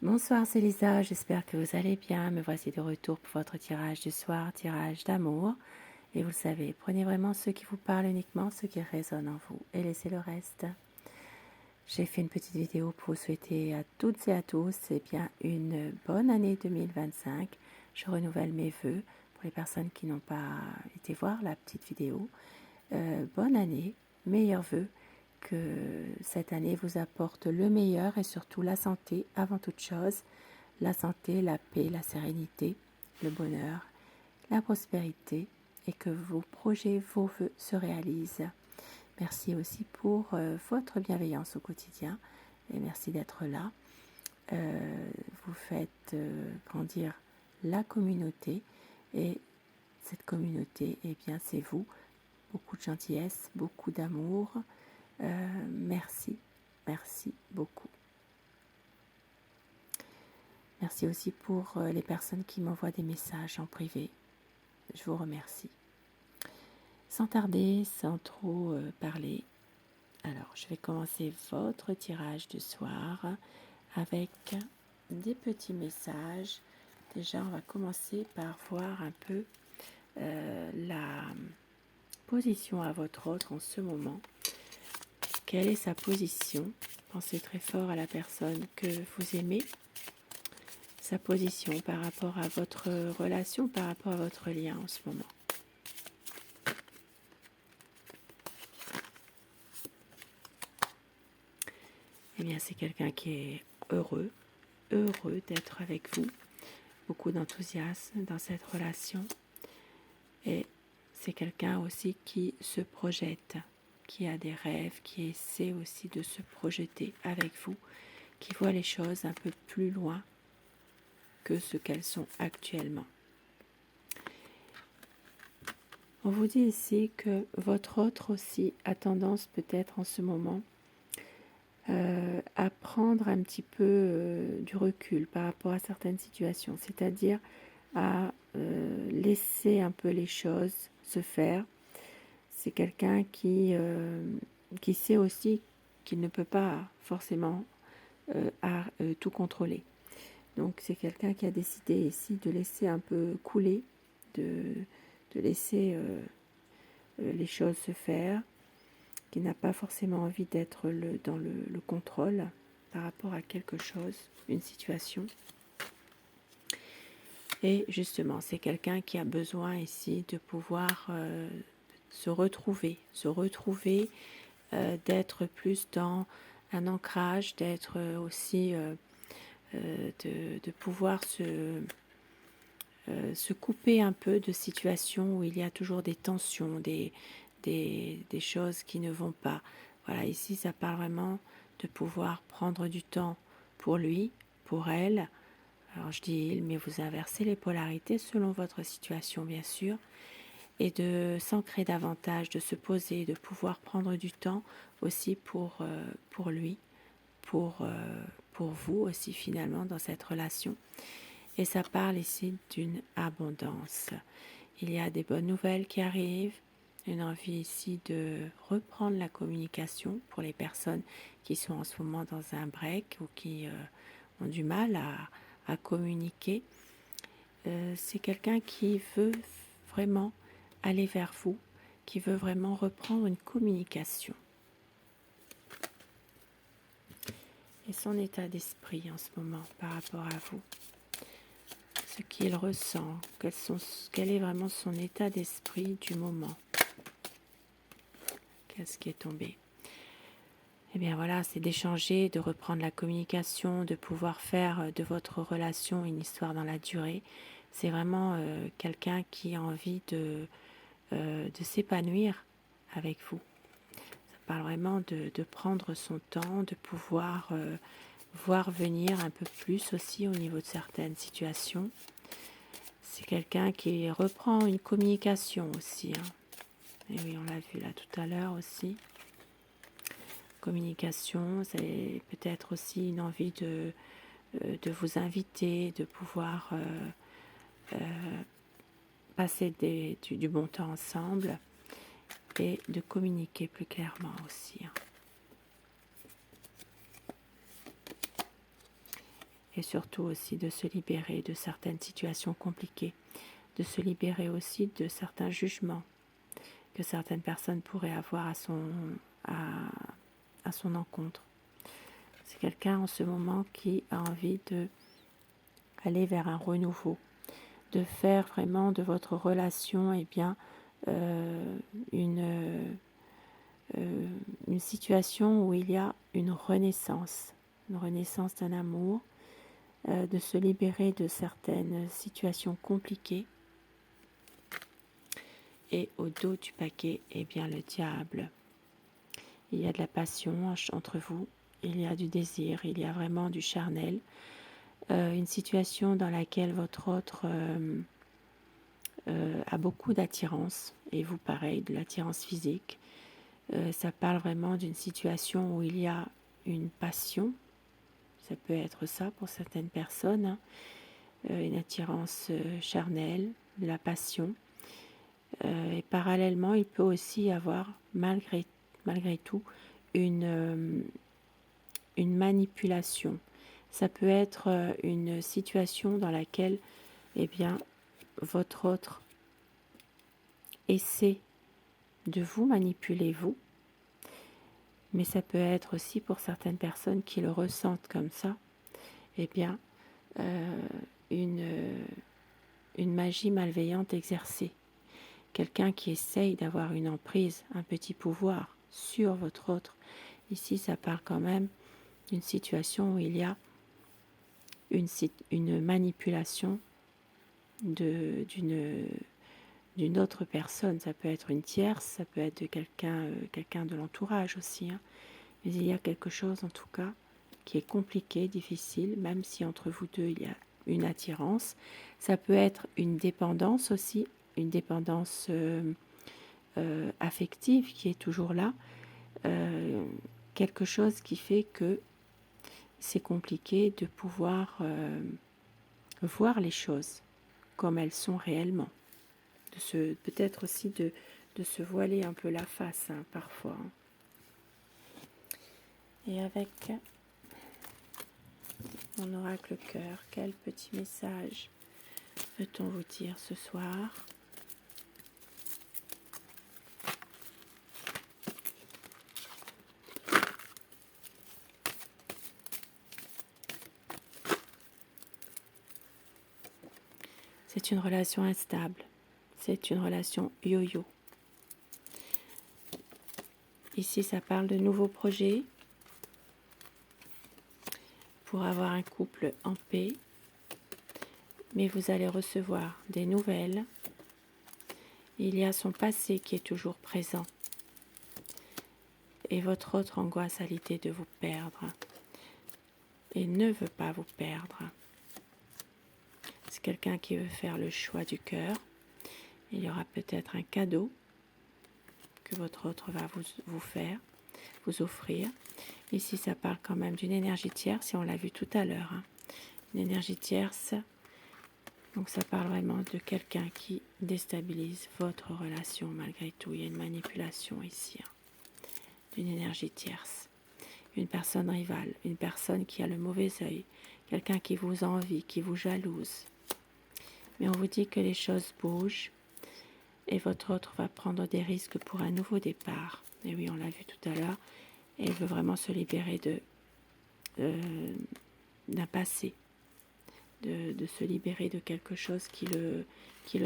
Bonsoir, c'est Lisa, j'espère que vous allez bien. Me voici de retour pour votre tirage du soir, tirage d'amour. Et vous le savez, prenez vraiment ceux qui vous parlent uniquement, ceux qui résonnent en vous, et laissez le reste. J'ai fait une petite vidéo pour vous souhaiter à toutes et à tous une bonne année 2025. Je renouvelle mes vœux pour les personnes qui n'ont pas été voir la petite vidéo. Bonne année, meilleurs vœux. Que cette année vous apporte le meilleur et surtout la santé avant toute chose, la santé, la paix, la sérénité, le bonheur, la prospérité et que vos projets, vos vœux se réalisent. Merci aussi pour votre bienveillance au quotidien et merci d'être là. Vous faites grandir la communauté et cette communauté, eh bien c'est vous. Beaucoup de gentillesse, beaucoup d'amour. Merci beaucoup. Merci aussi pour les personnes qui m'envoient des messages en privé. Je vous remercie. Sans tarder, sans trop parler, alors je vais commencer votre tirage du soir avec des petits messages. Déjà, on va commencer par voir un peu la position à votre autre en ce moment. Quelle est sa position? Pensez très fort à la personne que vous aimez. Sa position par rapport à votre relation, par rapport à votre lien en ce moment. Eh bien, c'est quelqu'un qui est heureux d'être avec vous. Beaucoup d'enthousiasme dans cette relation. Et c'est quelqu'un aussi qui se projette, qui a des rêves, qui essaie aussi de se projeter avec vous, qui voit les choses un peu plus loin que ce qu'elles sont actuellement. On vous dit ici que votre autre aussi a tendance peut-être en ce moment à prendre un petit peu du recul par rapport à certaines situations, c'est-à-dire à laisser un peu les choses se faire. C'est quelqu'un qui sait aussi qu'il ne peut pas forcément tout contrôler. Donc c'est quelqu'un qui a décidé ici de laisser un peu couler, de laisser les choses se faire, qui n'a pas forcément envie d'être dans le contrôle par rapport à quelque chose, une situation. Et justement, c'est quelqu'un qui a besoin ici de pouvoir se retrouver, d'être plus dans un ancrage, d'être aussi de pouvoir se couper un peu de situations où il y a toujours des tensions, des choses qui ne vont pas. Voilà, ici ça parle vraiment de pouvoir prendre du temps pour lui, pour elle. Alors je dis il, mais vous inversez les polarités selon votre situation bien sûr. Et de s'ancrer davantage, de se poser, de pouvoir prendre du temps aussi pour lui, pour vous aussi finalement dans cette relation. Et ça parle ici d'une abondance. Il y a des bonnes nouvelles qui arrivent, une envie ici de reprendre la communication pour les personnes qui sont en ce moment dans un break ou qui ont du mal à communiquer. C'est quelqu'un qui veut vraiment aller vers vous, qui veut vraiment reprendre une communication. Et son état d'esprit en ce moment par rapport à vous, ce qu'il ressent, quel est vraiment son état d'esprit du moment. Qu'est-ce qui est tombé? Eh bien voilà, c'est d'échanger, de reprendre la communication, de pouvoir faire de votre relation une histoire dans la durée. C'est vraiment quelqu'un qui a envie de s'épanouir avec vous. Ça parle vraiment de prendre son temps, de pouvoir voir venir un peu plus aussi au niveau de certaines situations. C'est quelqu'un qui reprend une communication aussi. Et oui, on l'a vu là tout à l'heure aussi. Communication, c'est peut-être aussi une envie de vous inviter, de pouvoir passer du bon temps ensemble et de communiquer plus clairement aussi. et surtout aussi de se libérer de certaines situations compliquées, de se libérer aussi de certains jugements que certaines personnes pourraient avoir à son encontre. C'est quelqu'un en ce moment qui a envie d'aller vers un renouveau, de faire vraiment de votre relation une situation où il y a une renaissance d'un amour, de se libérer de certaines situations compliquées. Et au dos du paquet, le diable. Il y a de la passion entre vous, il y a du désir, il y a vraiment du charnel. Une situation dans laquelle votre autre a beaucoup d'attirance, et vous pareil, de l'attirance physique. Ça parle vraiment d'une situation où il y a une passion, ça peut être ça pour certaines personnes, hein. Une attirance charnelle, de la passion. Et parallèlement, il peut aussi y avoir, malgré tout, une manipulation. Ça peut être une situation dans laquelle votre autre essaie de vous manipuler, vous, mais ça peut être aussi pour certaines personnes qui le ressentent comme ça, une magie malveillante exercée. Quelqu'un qui essaye d'avoir une emprise, un petit pouvoir sur votre autre. Ici, ça parle quand même d'une situation où il y a une manipulation d'une autre personne. Ça peut être une tierce, ça peut être de quelqu'un de l'entourage aussi, hein. Mais il y a quelque chose en tout cas qui est compliqué, difficile, même si entre vous deux il y a une attirance. Ça peut être une dépendance aussi, une dépendance affective qui est toujours là. Quelque chose qui fait que c'est compliqué de pouvoir voir les choses comme elles sont réellement. Peut-être aussi de se voiler un peu la face, hein, parfois. Et avec mon oracle cœur, quel petit message veut-on vous dire ce soir ? C'est une relation instable, c'est une relation yo-yo. Ici, ça parle de nouveaux projets pour avoir un couple en paix, mais vous allez recevoir des nouvelles. Il y a son passé qui est toujours présent et votre autre angoisse à l'idée de vous perdre et ne veut pas vous perdre. C'est quelqu'un qui veut faire le choix du cœur. Il y aura peut-être un cadeau que votre autre va vous faire, vous offrir. Ici, ça parle quand même d'une énergie tierce, et on l'a vu tout à l'heure, hein. Une énergie tierce, donc ça parle vraiment de quelqu'un qui déstabilise votre relation malgré tout. Il y a une manipulation ici, hein, d'une énergie tierce. Une personne rivale, une personne qui a le mauvais œil, quelqu'un qui vous envie, qui vous jalouse. Mais on vous dit que les choses bougent et votre autre va prendre des risques pour un nouveau départ. Et oui, on l'a vu tout à l'heure. Et elle veut vraiment se libérer d'un passé, de se libérer de quelque chose qui le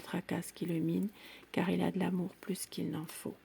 tracasse, qui le mine, car il a de l'amour plus qu'il n'en faut.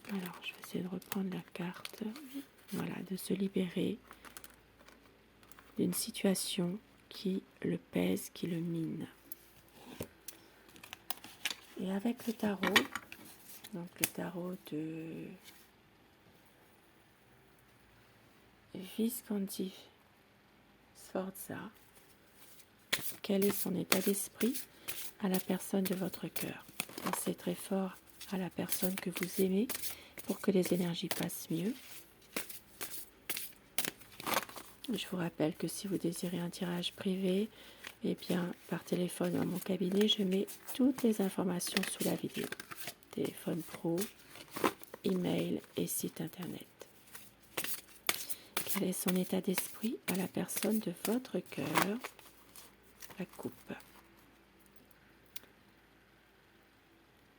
Alors, je vais essayer de reprendre la carte. Voilà, de se libérer d'une situation qui le pèse, qui le mine. Et avec le tarot, donc le tarot de Visconti Sforza, quel est son état d'esprit à la personne de votre cœur? Pensez très fort à la personne que vous aimez pour que les énergies passent mieux. Je vous rappelle que si vous désirez un tirage privé, par téléphone dans mon cabinet, je mets toutes les informations sous la vidéo. Téléphone pro, email et site internet. Quel est son état d'esprit à la personne de votre cœur? La coupe.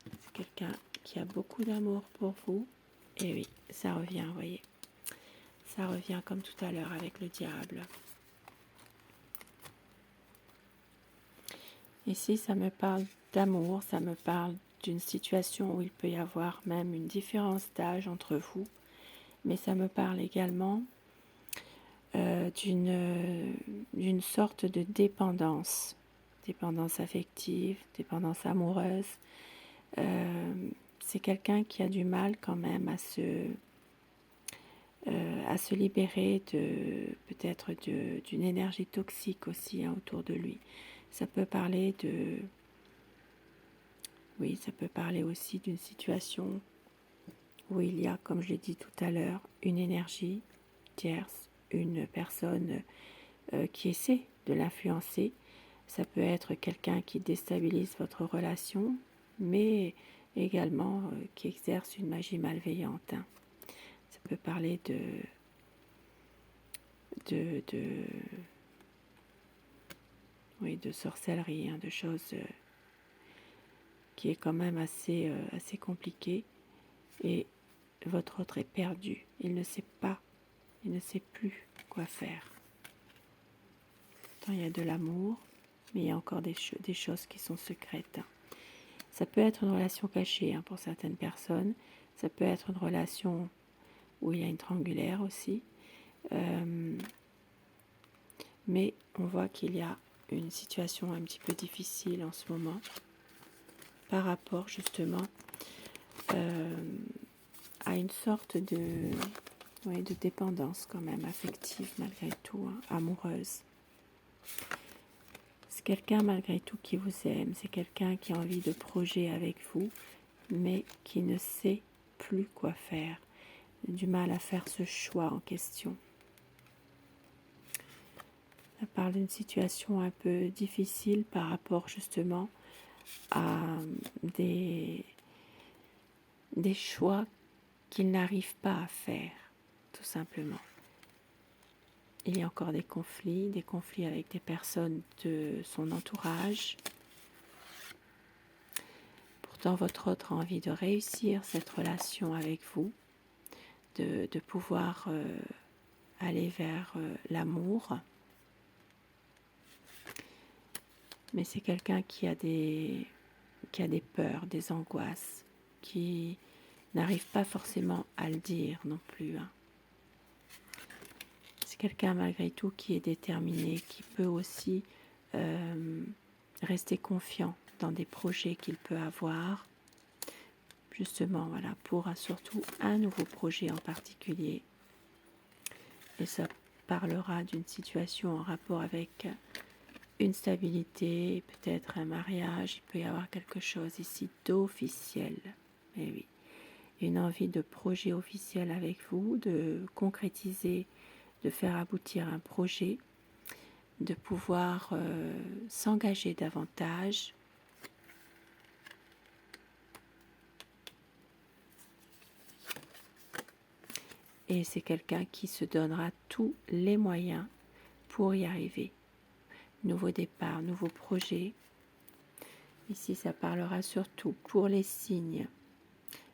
C'est quelqu'un qui a beaucoup d'amour pour vous. Et oui, ça revient, vous voyez. Ça revient comme tout à l'heure avec le diable. Ici, ça me parle d'amour, ça me parle d'une situation où il peut y avoir même une différence d'âge entre vous. Mais ça me parle également d'une sorte de dépendance. Dépendance affective, dépendance amoureuse. C'est quelqu'un qui a du mal quand même à se libérer peut-être d'une énergie toxique aussi autour de lui. Ça peut parler oui, ça peut parler aussi d'une situation où il y a, comme je l'ai dit tout à l'heure, une énergie tierce, une personne qui essaie de l'influencer. Ça peut être quelqu'un qui déstabilise votre relation, mais également qui exerce une magie malveillante. Ça peut parler de sorcellerie, de choses qui est quand même assez compliquée. Et votre autre est perdu. Il ne sait pas, il ne sait plus quoi faire. Pourtant, il y a de l'amour, mais il y a encore des choses qui sont secrètes. Ça peut être une relation cachée pour certaines personnes. Ça peut être une relation où il y a une triangulaire aussi. Mais on voit qu'il y a une situation un petit peu difficile en ce moment par rapport justement à une sorte de dépendance quand même affective malgré tout, amoureuse. C'est quelqu'un malgré tout qui vous aime, c'est quelqu'un qui a envie de projet avec vous, mais qui ne sait plus quoi faire, du mal à faire ce choix en question. Ça parle d'une situation un peu difficile par rapport justement à des choix qu'il n'arrive pas à faire, tout simplement. Il y a encore des conflits avec des personnes de son entourage. Pourtant, votre autre a envie de réussir cette relation avec vous, de pouvoir aller vers l'amour. Mais c'est quelqu'un qui a des peurs, des angoisses, qui n'arrive pas forcément à le dire non plus. C'est quelqu'un malgré tout qui est déterminé, qui peut aussi rester confiant dans des projets qu'il peut avoir. Justement, pour surtout un nouveau projet en particulier. Et ça parlera d'une situation en rapport avec une stabilité, peut-être un mariage. Il peut y avoir quelque chose ici d'officiel. Mais oui, une envie de projet officiel avec vous, de concrétiser, de faire aboutir un projet, de pouvoir s'engager davantage. Et c'est quelqu'un qui se donnera tous les moyens pour y arriver. Nouveau départ, nouveau projet. Ici, ça parlera surtout pour les signes,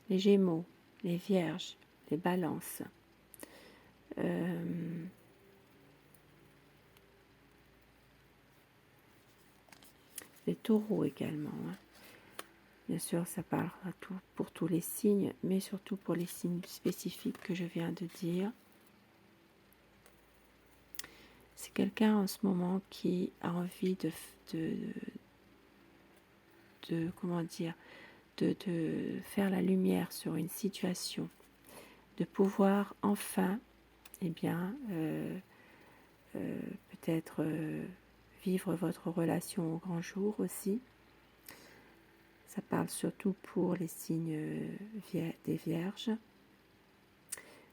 les Gémeaux, les Vierges, les Balances. Les Taureaux également. Bien sûr, ça parlera pour tous les signes, mais surtout pour les signes spécifiques que je viens de dire. C'est quelqu'un en ce moment qui a envie de faire la lumière sur une situation, de pouvoir enfin, peut-être vivre votre relation au grand jour aussi. Ça parle surtout pour les signes des Vierges.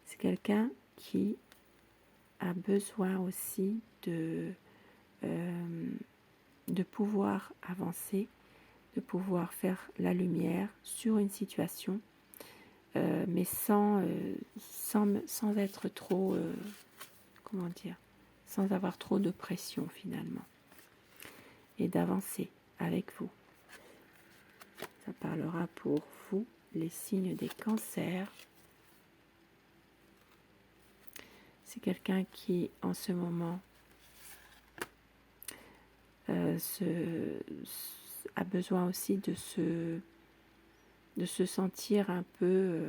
C'est quelqu'un qui a besoin aussi de pouvoir avancer, de pouvoir faire la lumière sur une situation, mais sans être trop comment dire, sans avoir trop de pression finalement, et d'avancer avec vous. Ça parlera pour vous, les signes des cancers. C'est quelqu'un qui, en ce moment, a besoin aussi de se sentir un peu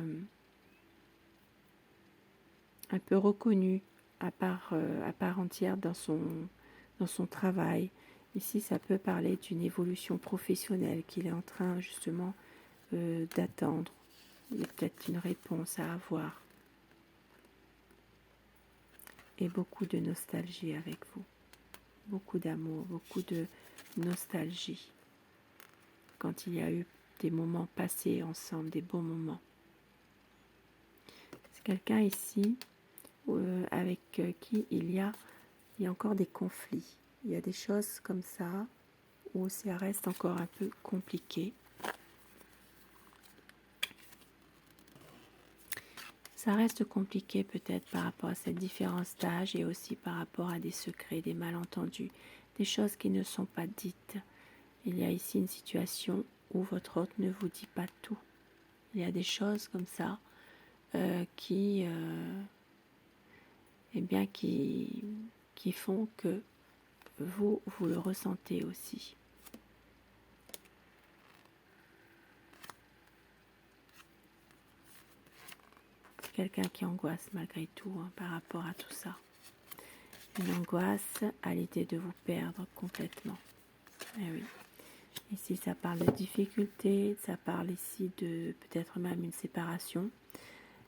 reconnu à part entière dans son travail. Ici, ça peut parler d'une évolution professionnelle qu'il est en train justement d'attendre. Il y a peut-être une réponse à avoir. Et beaucoup de nostalgie avec vous. Beaucoup d'amour, beaucoup de nostalgie. Quand il y a eu des moments passés ensemble, des beaux moments. C'est quelqu'un ici avec qui il y a encore des conflits. Il y a des choses comme ça où ça reste encore un peu compliqué. Ça reste compliqué peut-être par rapport à cette différence d'âge et aussi par rapport à des secrets, des malentendus, des choses qui ne sont pas dites. Il y a ici une situation où votre hôte ne vous dit pas tout. Il y a des choses comme ça qui font que vous le ressentez aussi. C'est quelqu'un qui angoisse malgré tout par rapport à tout ça. Une angoisse à l'idée de vous perdre complètement. Eh oui. Ici, ça parle de difficulté, ça parle ici de peut-être même une séparation.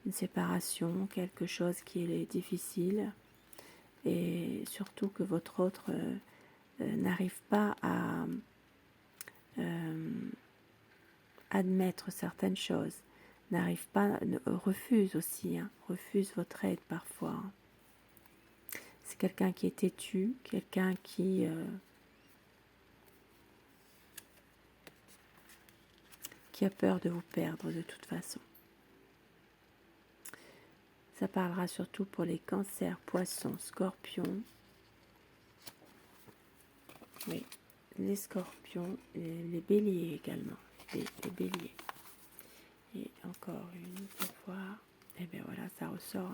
Une séparation, quelque chose qui est difficile. Et surtout que votre autre n'arrive pas à admettre certaines choses, n'arrive pas, refuse aussi, refuse votre aide parfois. C'est quelqu'un qui est têtu, quelqu'un qui a peur de vous perdre de toute façon. Ça parlera surtout pour les cancers, poissons, scorpions. Oui, les scorpions, les béliers également. Les béliers. Et encore une fois, et bien voilà, ça ressort.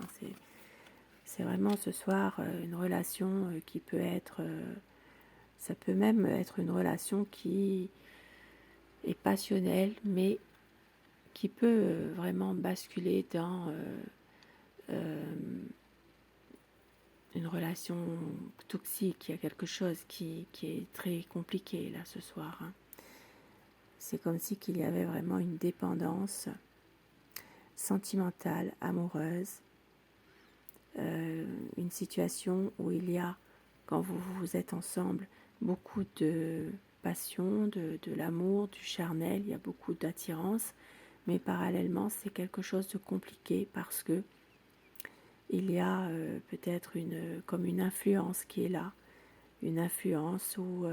C'est vraiment ce soir une relation qui peut être, ça peut même être une relation qui est passionnelle, mais qui peut vraiment basculer dans une relation toxique. Il y a quelque chose qui est très compliqué là ce soir. C'est comme si qu'il y avait vraiment une dépendance sentimentale, amoureuse, une situation où il y a, quand vous êtes ensemble, beaucoup de passion, de l'amour, du charnel, il y a beaucoup d'attirance, mais parallèlement c'est quelque chose de compliqué parce que il y a peut-être comme une influence qui est là, une influence ou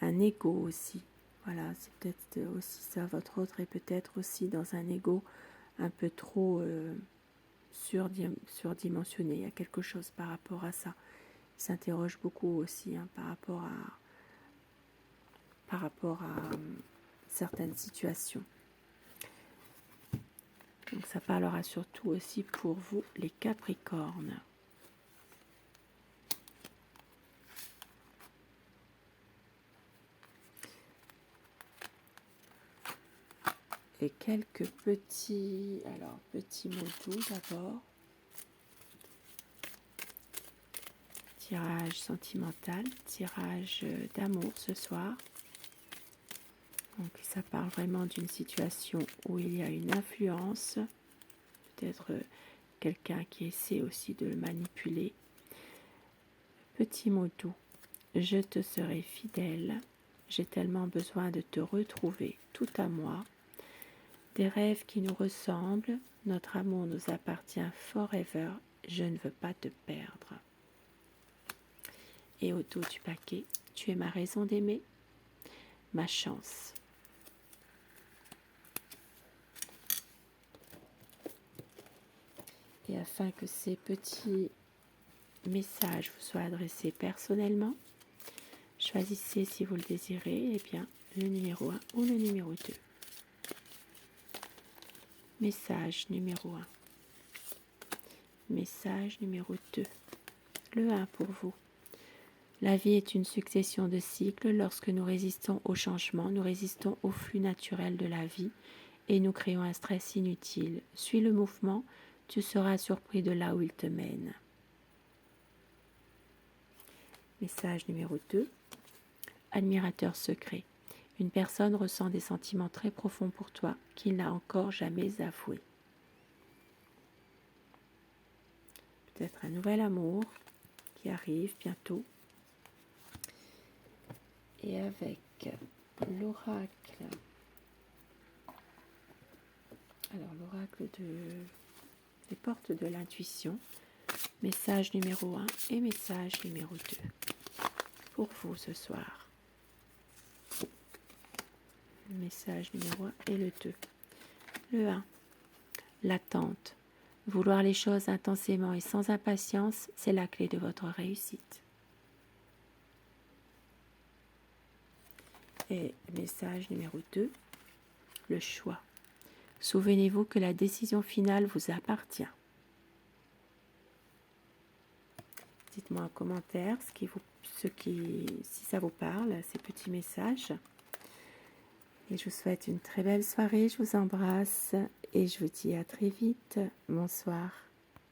un ego aussi. Voilà, c'est peut-être aussi ça, votre autre est peut-être aussi dans un ego un peu trop surdimensionné. Il y a quelque chose par rapport à ça. Il s'interroge beaucoup aussi par rapport à certaines situations. Donc ça parlera surtout aussi pour vous, les Capricornes. Et quelques petits mots doux d'abord. Tirage sentimental, tirage d'amour ce soir. Donc ça parle vraiment d'une situation où il y a une influence, peut-être quelqu'un qui essaie aussi de le manipuler. Petit mot doux, je te serai fidèle, j'ai tellement besoin de te retrouver tout à moi. Des rêves qui nous ressemblent, notre amour nous appartient forever, je ne veux pas te perdre. Et au dos du paquet, tu es ma raison d'aimer, ma chance. Et afin que ces petits message vous soit adressé personnellement, choisissez si vous le désirez, eh bien, le numéro 1 ou le numéro 2. Message numéro 1. Message numéro 2. Le 1 pour vous. La vie est une succession de cycles. Lorsque nous résistons au changement, nous résistons au flux naturel de la vie et nous créons un stress inutile. Suis le mouvement, tu seras surpris de là où il te mène. Message numéro 2. Admirateur secret. Une personne ressent des sentiments très profonds pour toi qu'il n'a encore jamais avoués. Peut-être un nouvel amour qui arrive bientôt. Et avec l'oracle, alors l'oracle des portes de l'intuition, message numéro 1 et message numéro 2 pour vous ce soir. Message numéro 1 et le 2. Le 1, l'attente. Vouloir les choses intensément et sans impatience, c'est la clé de votre réussite. Et message numéro 2, le choix. Souvenez-vous que la décision finale vous appartient. Dites-moi en commentaire si ça vous parle, ces petits messages. Et je vous souhaite une très belle soirée, je vous embrasse et je vous dis à très vite. Bonsoir.